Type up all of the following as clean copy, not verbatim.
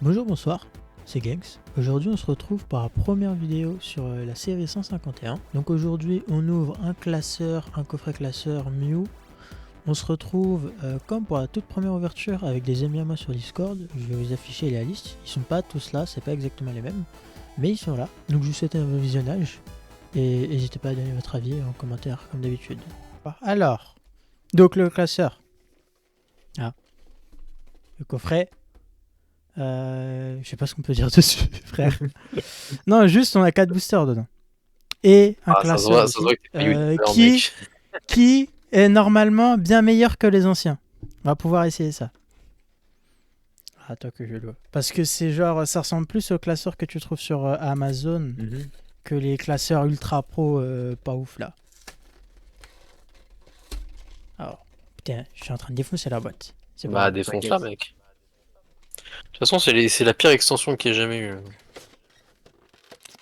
Bonjour, bonsoir, c'est Genx. Aujourd'hui on se retrouve pour la première vidéo sur la série 151. Donc aujourd'hui on ouvre un classeur, un coffret classeur Mew. On se retrouve comme pour la toute première ouverture avec des amis à moi sur Discord. Je vais vous afficher la liste. Ils sont pas tous là, c'est pas exactement les mêmes, mais ils sont là. Donc je vous souhaite un bon visionnage et n'hésitez pas à donner votre avis en commentaire comme d'habitude. Alors, donc le classeur. Ah, le coffret. Je sais pas ce qu'on peut dire dessus, frère. Non, juste on a 4 boosters dedans. Et un classeur ça se voit aussi, que t'es youtubeur, mec. qui est normalement bien meilleur que les anciens. On va pouvoir essayer ça. Attends que je le vois. Parce que c'est genre, ça ressemble plus aux classeurs que tu trouves sur Amazon que les classeurs ultra pro pas ouf là. Alors, putain, je suis en train de défoncer la boîte. C'est pas Bah, grave. défonce là, mec. De toute façon, c'est la pire extension qu'il y ait jamais eu.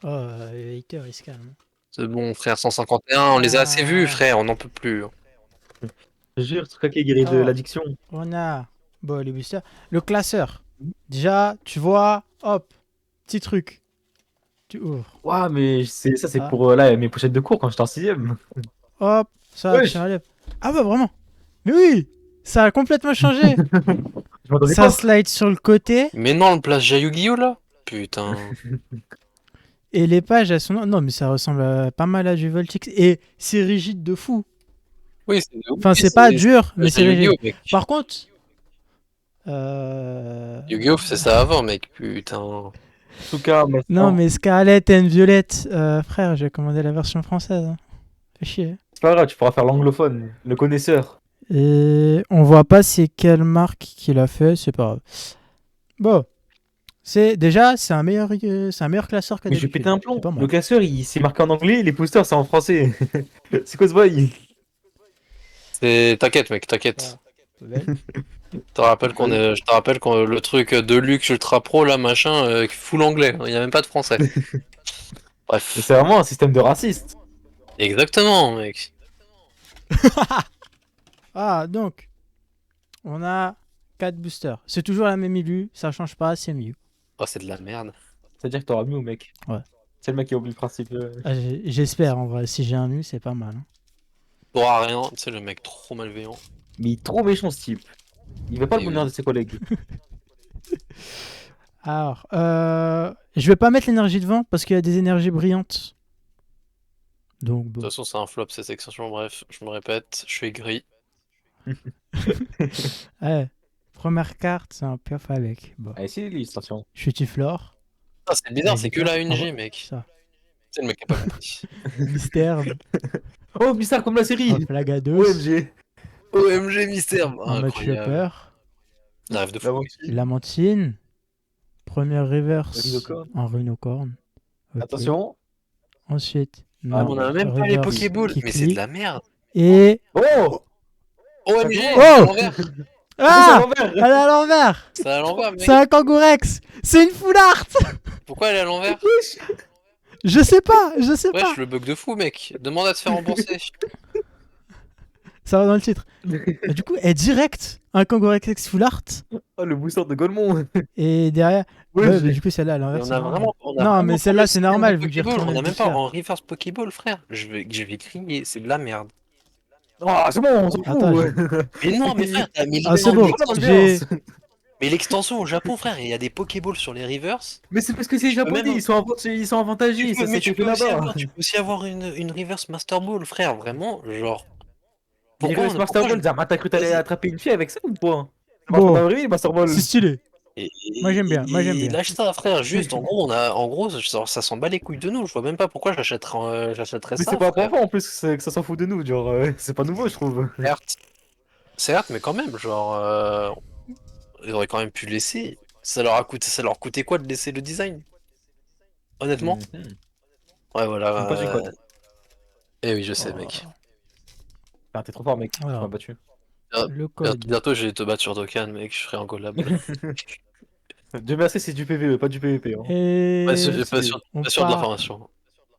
Oh, le hater il se calme. C'est bon, frère, 151, on les a assez vus, frère, on n'en peut plus. Je jure, ce truc est guéri de Oh. l'addiction. On a bon, les boosters. Le classeur. Déjà, tu vois, hop, petit truc. Tu ouvres. Ouah, mais ça, c'est Ah. pour là, mes pochettes de cours quand j'étais en 6ème. Hop, ça, Wesh. tu enlèves. Ah bah vraiment. Mais oui, ça a complètement changé. Je m'entendais Ça pas. slide sur le côté Mais non, le place Yu-Gi-Oh là. Putain. et les pages elles sont non mais ça ressemble pas mal à du Voltix et c'est rigide de fou. Oui, c'est Enfin c'est pas dur mais c'est rigide. Yu-Gi-Oh, mec. Par contre Yu-Gi-Oh c'est ça avant, mec, putain. En tout cas, non mais Scarlet and Violet frère, j'ai commandé la version française. Hein. Fais chier. c'est pas grave, tu pourras faire l'anglophone, le connaisseur. Et on voit pas c'est quelle marque qu'il a fait, c'est pas grave. Bon, c'est un meilleur classeur que Mais je vais d'habitude. péter un plomb. C'est pas mal. Le classeur, il s'est marqué en anglais, les posters, c'est en français. C'est quoi ce bail? T'inquiète, mec, t'inquiète. Je te rappelle qu'on le truc de luxe ultra pro là, machin, full anglais. Il y a même pas de français. Mais Bref. c'est vraiment un système de raciste. Exactement, mec. Ah, donc, on a 4 boosters. C'est toujours la même illu, ça change pas, c'est mieux. Oh, c'est de la merde. C'est-à-dire que t'auras mieux, mec. Ouais. C'est le mec qui a oublié le principe. Ah, j'espère en vrai, si j'ai un mu, c'est pas mal. Hein. T'auras rien, tu sais, le mec trop malveillant. Mais il est trop méchant, ce type. Il veut pas Et le bonheur oui. de ses collègues. Alors, je vais pas mettre l'énergie devant parce qu'il y a des énergies brillantes. Donc, De bon. toute façon, c'est un flop cette extension. Bref, je me répète, je suis gris. Ouais. Première carte, c'est un piof avec. Bon. Allez, c'est l'illustration. Chutiflore. Ah, c'est bizarre, c'est que la 1G, mec. Ça. C'est le mec qui a pas compris. Mystère. Oh, bizarre comme la série. Flagados. OMG. OMG Mystère. Un match Incroyable. Chopper. La rêve de fou. Lamantine. Première reverse Rhinocorn. en Rhinocorn. Ok. Attention. Ensuite, Ah, non, On a même pas les reverse Pokéballs. qui Mais c'est de clique. la merde. Et. Oh, OMG, Oh c'est à l'envers. Ah, c'est à elle est à l'envers. C'est à l'envers, mec. C'est un Kangourex. C'est une full art. Pourquoi elle est à l'envers? Je sais pas, je sais pas. Wesh, le bug de fou, mec. Demande à te faire rembourser. Ça va dans le titre. Et du coup, elle est direct un Kangourex full art. Oh, le booster de Golemon. Et derrière. Ouais, Ouais, j'ai- mais du coup, celle-là à Et l'envers. on c'est a normal. vraiment. On a Non, vraiment mais pas celle-là, le c'est système normal de vu que j'ai Pokéball. retourné On a le même pas booster. en reverse Pokéball, frère. Je vais crier, c'est de la merde. Ah, c'est bon, on s'en Attends, fout. Mais non, mais frère, t'as mis Ah, c'est bon. J'ai. Mais l'extension au Japon, frère, il y a des Pokéballs sur les reverse. Mais c'est parce que c'est Tu peux japonais, même- ils sont avantagés, ça Mais s'est tu fait peux aussi là-bas. avoir, une reverse Master Ball, frère, vraiment, genre. Les Pourquoi Reverse Master Ball, t'as cru que t'allais attraper une fille avec ça ou quoi? Bon. Master Ball. C'est stylé. Et- Moi, j'aime bien, moi, j'aime bien. Lâche ça, frère, juste, en gros, ça s'en bat les couilles de nous. Je vois même pas pourquoi j'achèterais Mais ça, c'est pas frère. profond en plus que ça s'en fout de nous, genre, c'est pas nouveau, je trouve. Certes, mais quand même, genre, ils auraient quand même pu laisser. Ça leur coûtait quoi de laisser le design? Honnêtement? Ouais, voilà. Pas j'ai code. Eh oui, je sais, Oh. mec. Ah, t'es trop fort, mec. Tu Alors. m'as battu. Le code. Bientôt, je vais te battre sur Dokkan, mec, je ferai un collab. Dieu merci, c'est du PVE, pas du PVP. Hein. Et. Pas sûr de l'information.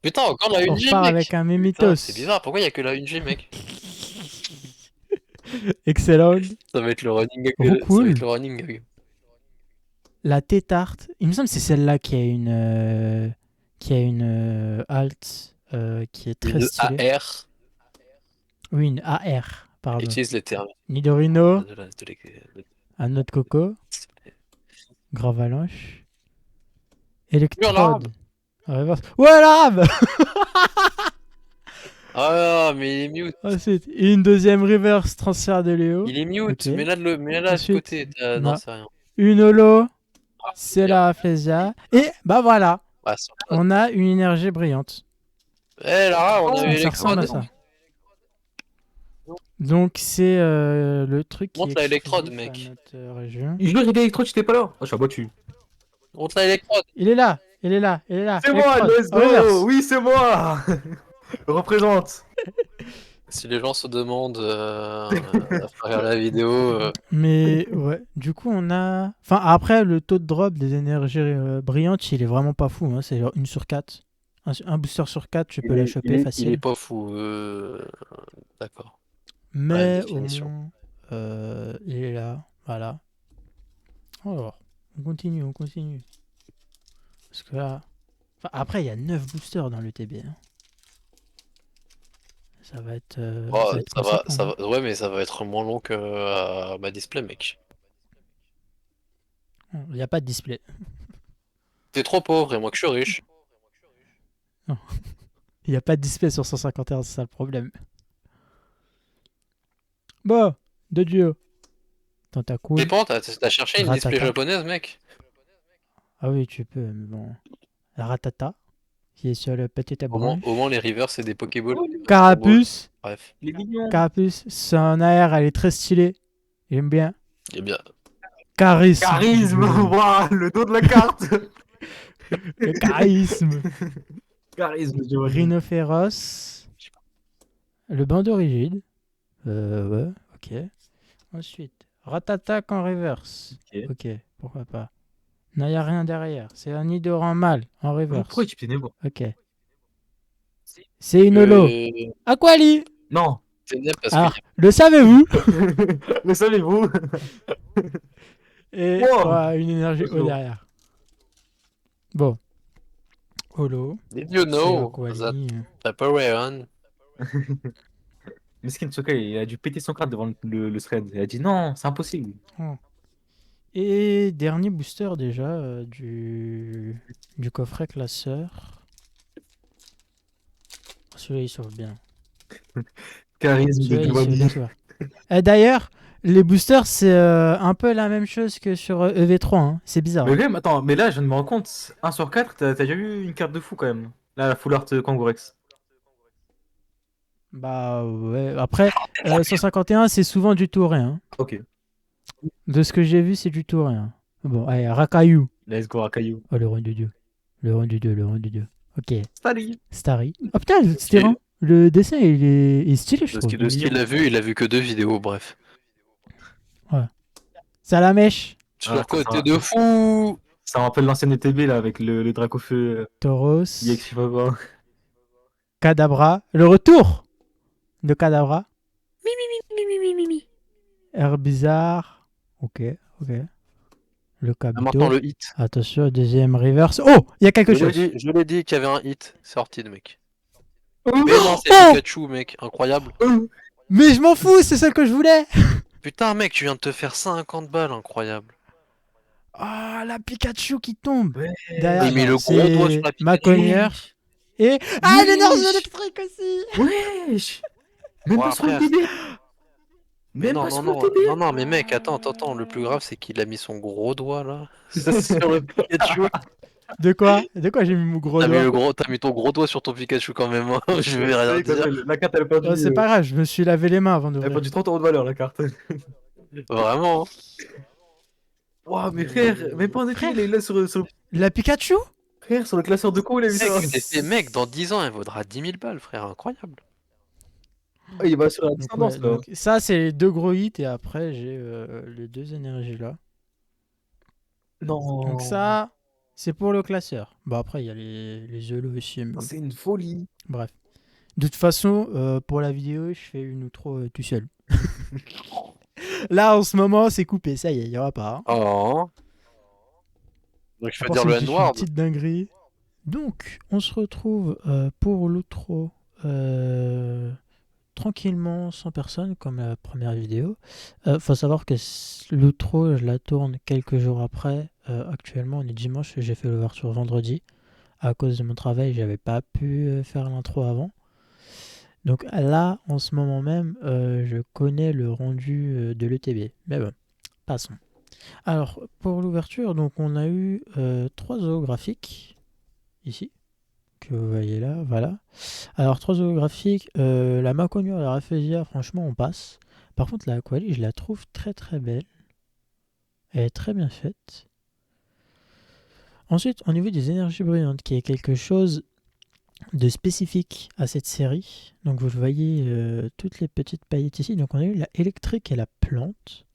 Putain, encore la On 1G, repart mec! avec un Putain, Mimitos. c'est bizarre, pourquoi il y a que la 1G, mec? Excellent. Ça va être le running gag. Oh, cool. Ça va être le running gag. la Tétarte. Il me semble que c'est celle-là qui a une alt qui est très Une stylée. AR. Oui, une AR, pardon. Utilise les termes Nidorino, de la- de la- un autre coco, Gravalanche, Mur l'arabe. Electrode. Reverse. Ouais, l'arabe. Ah, mais il est mute. Ensuite, une deuxième reverse transfert de Léo. Il est mute. Ok. Mets-la de Ensuite, côté. Non, non. c'est rien. Une holo, c'est Bien. la Rafflesia. Et bah voilà, Ah, on a une énergie brillante. Lara, on a eu Ça ressemble à Electrode. ça. Donc c'est le truc qui est Montre la Electrode, exclusif à mec. notre région. Je l'ai regardé Electro, j'étais pas là. Oh, je suis abattu. Montre la Electrode. Il est là, il est là, il est là. C'est moi, Electrode, let's en reverse. go. Oui, c'est moi. Représente. Si les gens se demandent à travers la vidéo, Mais ouais, du coup on a... Enfin après le taux de drop des énergies brillantes il est vraiment pas fou, hein. C'est genre 1 sur 4. Un booster sur 4 tu peux la choper il facile. est pas fou. D'accord. Mais au définition. moins il est là, voilà. Alors, on continue, on continue. Parce que là... Enfin, après il y a 9 boosters dans le TB. Hein. Ça va être, Oh, ça va être conséquent. ça Hein. va, ouais, mais ça va être moins long que ma display, mec. Il n'y a pas de display. T'es trop pauvre et moi que je suis riche. Il n'y a pas de display sur 151, c'est ça le problème. Bon, de Dieu. Tentacule. Dépend, t'as cherché une display Ratata. japonaise, mec? Ah oui, tu peux, mais bon. Ratata, qui est sur le petit branche. Au moins les rivers, c'est des Pokéballs. Carapuce. Bref, Il est mignon. Carapuce, son AR, elle est très stylée. J'aime bien. eh bien. Charisme. Charisme, waouh, le dos de la carte. Le charisme. Charisme, je vois. Rhinophéros. Le bandeau rigide. Ouais, ok. Ensuite, Ratata en reverse. Ok. Ok, pourquoi pas. Non, il n'y a rien derrière. C'est un Nidoran mâle en reverse. Pourquoi tu ténèbres? Ok. C'est une holo. Aquali. Non, c'est bien parce Alors, que le savez-vous? Le savez-vous? Et Wow. ouais, une énergie Holo. haut derrière. Bon. Holo. did you C'est know Aquali. that Vaporeon Meskin Soka, il a dû péter son crâne devant le thread. Il a dit non, c'est impossible. Et dernier booster déjà du coffret classeur. Celui-là il sauve bien. Charisme Celui-là de il sauve bien Giovanni. tout ça. Et d'ailleurs, les boosters c'est un peu la même chose que sur EV3. Hein. C'est bizarre. Mais Hein. quand même, attends, mais là, je viens de me rendre compte, 1 sur 4, t'as déjà eu une carte de fou quand même. Là, la Full Art Kangourex. Bah ouais. Après, 151 c'est souvent du tout rien. Ok. De ce que j'ai vu, c'est du tout rien. Bon, allez, Rakayu. Let's go, Akayu. Oh, le roi du dieu. Le roi du dieu, le roi du dieu. Ok. Salut. Starry. Oh putain, c'est terrain. Le dessin, il est stylé, je De trouve. ce qu'il a vu, il a vu que 2 vidéos, bref. Ça la mèche. Sur côté de fou. Ça rappelle l'ancienne ETB là, avec le Dracofeu. Tauros. Yex, je sais pas quoi. Kadabra. Le retour de Kadabra. Herbizarre. Ok, ok. Le Kabuto. Maintenant le hit. Attention, deuxième reverse. Oh, il y a quelque chose. Je l'ai dit qu'il y avait un hit. C'est sorti de mec. Oh, Mais non, c'est Oh Pikachu, mec. Incroyable. Mais je m'en fous, c'est celle que je voulais. Putain, mec, tu viens de te faire 50 balles. Incroyable. Ah, la Pikachu qui tombe. Ouais. Derrière, Il met le c'est gros doigt sur la Pikachu. Maconière. Et... Ah, Wesh. l'énergie électrique aussi. Wesh. Même Bon, pas sur le après, TB. Mais Même non, pas non, sur non, le TB. non, non, mais mec, attends, le plus grave c'est qu'il a mis son gros doigt là sur le Pikachu. De quoi j'ai mis mon gros doigt? T'as mis ton gros doigt sur ton Pikachu quand même, hein. Je vais rien dire. La carte, elle a perdu. Oh, c'est pas grave, je me suis lavé les mains avant Elle a d'ouvrir. perdu 30 € de valeur, la carte. Vraiment. Waouh, mais frère, même pas en écrit, il est là sur La Pikachu? frère, sur le classeur de co, il a vu ça. Mec, dans 10 ans, elle vaudra 10 000 balles, frère, incroyable. Ah, il va sur la Donc, descendance ouais, là. donc, ça, c'est les deux gros hits et après, j'ai les deux énergies là. Non. Donc, ça, c'est pour le classeur. Bon, après, il y a les ELO aussi. Mais... C'est une folie. Bref. De toute façon, pour la vidéo, je fais une outro tout seul. Là, en ce moment, c'est coupé. Ça y est, il n'y aura pas. Hein. Oh. Donc je À peux part dire si le je dis une N-word. petite dinguerie. Donc, on se retrouve pour l'outro tranquillement, sans personne, comme la première vidéo. Faut savoir que l'outro, je la tourne quelques jours après. Actuellement, on est dimanche, j'ai fait l'ouverture vendredi. À cause de mon travail, j'avais pas pu faire l'intro avant. Donc là, en ce moment même, je connais le rendu de l'ETB. Mais bon, passons. Alors, pour l'ouverture, donc on a eu 3 zoographiques, ici, que vous voyez là, voilà. Alors, 3 zoographiques, la Macognure et la Rafflesia, franchement, on passe. Par contre, la Aqualie, je la trouve très très belle. Elle est très bien faite. Ensuite, au niveau des énergies brillantes, qui est quelque chose de spécifique à cette série. Donc, vous voyez toutes les petites paillettes ici. Donc, on a eu la électrique et la plante.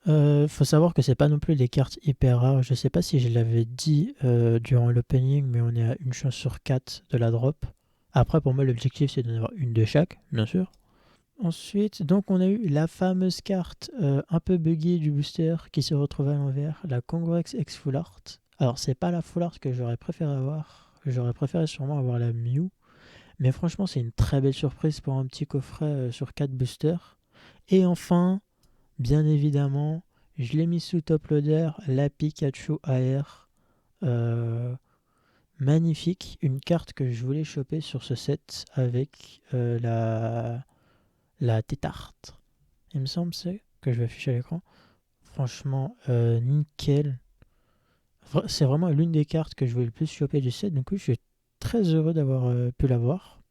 Faut savoir que c'est pas non plus des cartes hyper rares. Je sais pas si je l'avais dit durant l'opening, mais on est à une chance sur 4 de la drop. Après, pour moi, l'objectif c'est d'en avoir une de chaque, bien sûr. Ensuite, donc on a eu la fameuse carte un peu buggée du booster qui se retrouve à l'envers, la Congorex X Full Art. Alors, c'est pas la Full Art que j'aurais préféré avoir. J'aurais préféré sûrement avoir la Mew. Mais franchement, c'est une très belle surprise pour un petit coffret sur 4 boosters. Et enfin, bien évidemment, je l'ai mis sous top loader, la Pikachu AR. Magnifique, une carte que je voulais choper sur ce set avec la Tétarte. Il me semble c'est que je vais afficher à l'écran. Franchement, nickel. C'est vraiment l'une des cartes que je voulais le plus choper du set. Donc oui, je suis très heureux d'avoir pu l'avoir.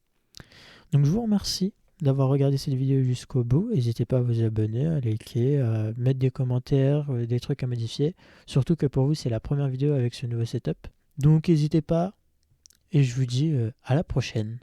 Donc je vous remercie d'avoir regardé cette vidéo jusqu'au bout. N'hésitez pas à vous abonner, à liker, à mettre des commentaires, des trucs à modifier. Surtout que pour vous, c'est la première vidéo avec ce nouveau setup. Donc n'hésitez pas et je vous dis à la prochaine.